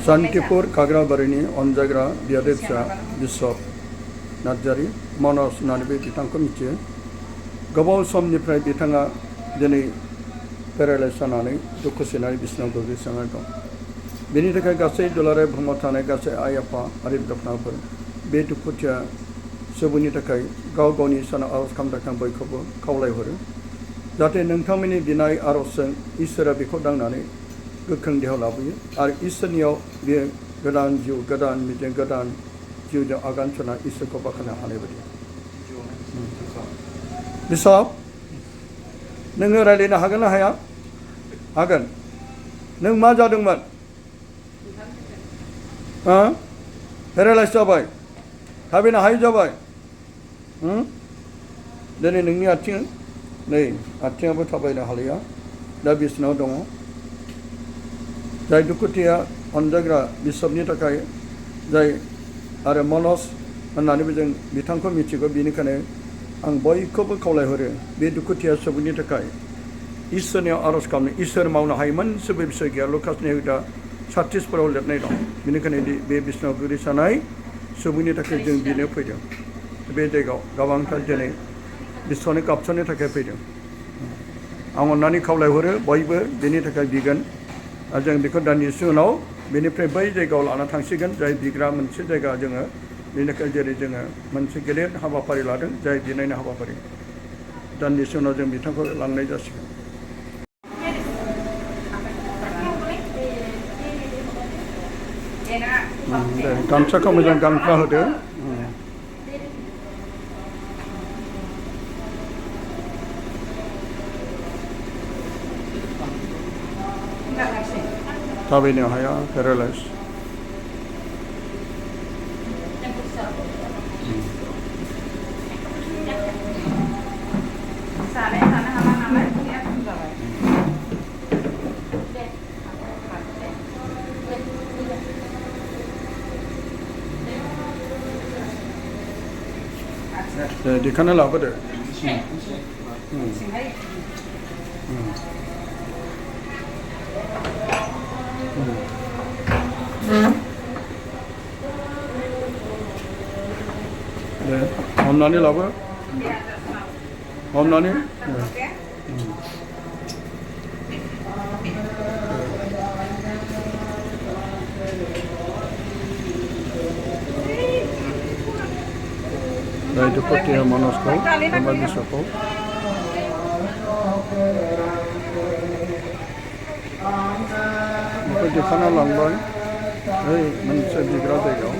शान्तिपुर काग्राबारिनि अनजाग्रा बियादै फिसा बिशप नार्जारी मनज होननानै बिथांखौ मिथियो। गोबाव समनिफ्राय बिथाङा दिनै पेरालाइज जानानै दुखु सोनानै बिसिनायाव गोग्लैसोनानै दं। बेनि थाखाय गासै दुलाराय बुहुमाव थानाय गासै आइ आफा आरो बिदा-फंबायफोर बे दुखुथिया सुबुंनि थाखाय गाव गावनि इसोरनाव आरज खालामनो थाखाय बयखौबो खावलायहरो जाहाथे नोंथांमोननि बिनाय आरजजों इसोरा बेखौ दांनानै गोख्रों देहा लाबोयो आरो इसोरनियाव बे गोदान जिउ गोदान मिजिं गोदान जिउजों आगान सुरना इसोरखौ बाख्नायनो हानाय बायदि। बिशप नोङो रायज्लायनो हागोन ना हाया? हागोन। नों मा जादोंमोन? पेरालाइज जाबाय, थाबायनो हायै जाबाय। दिनै नोंनि आथिं नै आथिङाबो थाबायनो हालिया, दा बिसिनायाव दङ। जाय दुखुथिया अनजाग्रा बिशपनि थाखाय जाय आरो मनज होननानैबो जों बिथांखौ मिथिगौ, बेनिखायनो आं बयखौबो खावलायहरो बे दुखुथिया सुबुंनि थाखाय इसोरनियाव आरज खालामनो। इसोर मावनो हायै मोनसेबो बिसय गैया। लुकासनि हुदा 36 लिरनाय दं। बेनिखायनो बे बिसिनायाव गोग्लैसानाय सुबुंनि थाखाय जों बिनो फैदों। बे जायगायाव गोबांथार दिनै बिश्वनि गाबसननो थाखाय फैदों। आं अननानै खावलायहरो बयबो बेनि थाखाय बिगोन। जों बेखौ दान्दिसे उनाव बेनिफ्राय बै जायगायाव लाना थांसिगोन, जाय बिग्रा मोनसे जायगा जोङो बेनिखाय जेरै जोङो मोनसे गेदेर हाबाफारि लादों, जाय बिनायनि हाबाफारि। दान्दिसे उनाव जों बिथांखौ लांनाय जासिगोन। दे गामसाखौ मोजां गानफ्रा होदो। थाबायनो हाया, पेरालाइज। दे दिखांना लाबोदो। दे हमनानै लाबो, हमनानै। जाय दुखुथिया मनजखौ एबा बिशपखौ बेखौ दिखांना लांबाय बै मोनसे बिग्रा जायगायाव।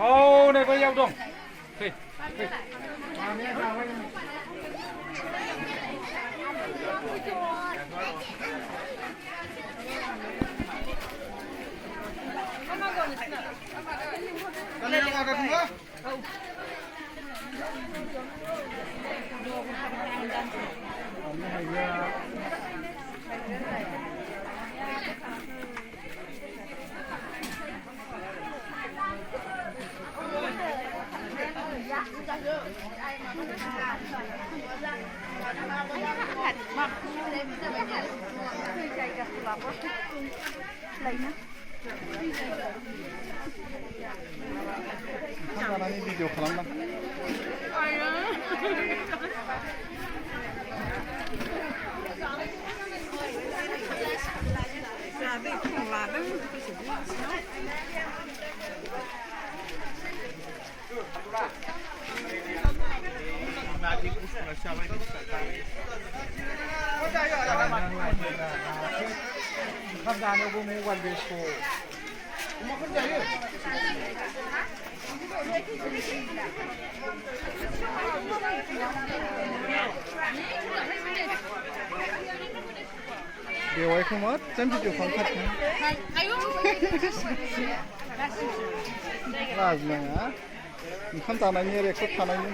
Oh, này có nhau không? Thì. Video kalanlar. Điều không mất, xem video phóng thật Là gì hả? ओंखाम जानायनि रेक्सआव थानायनि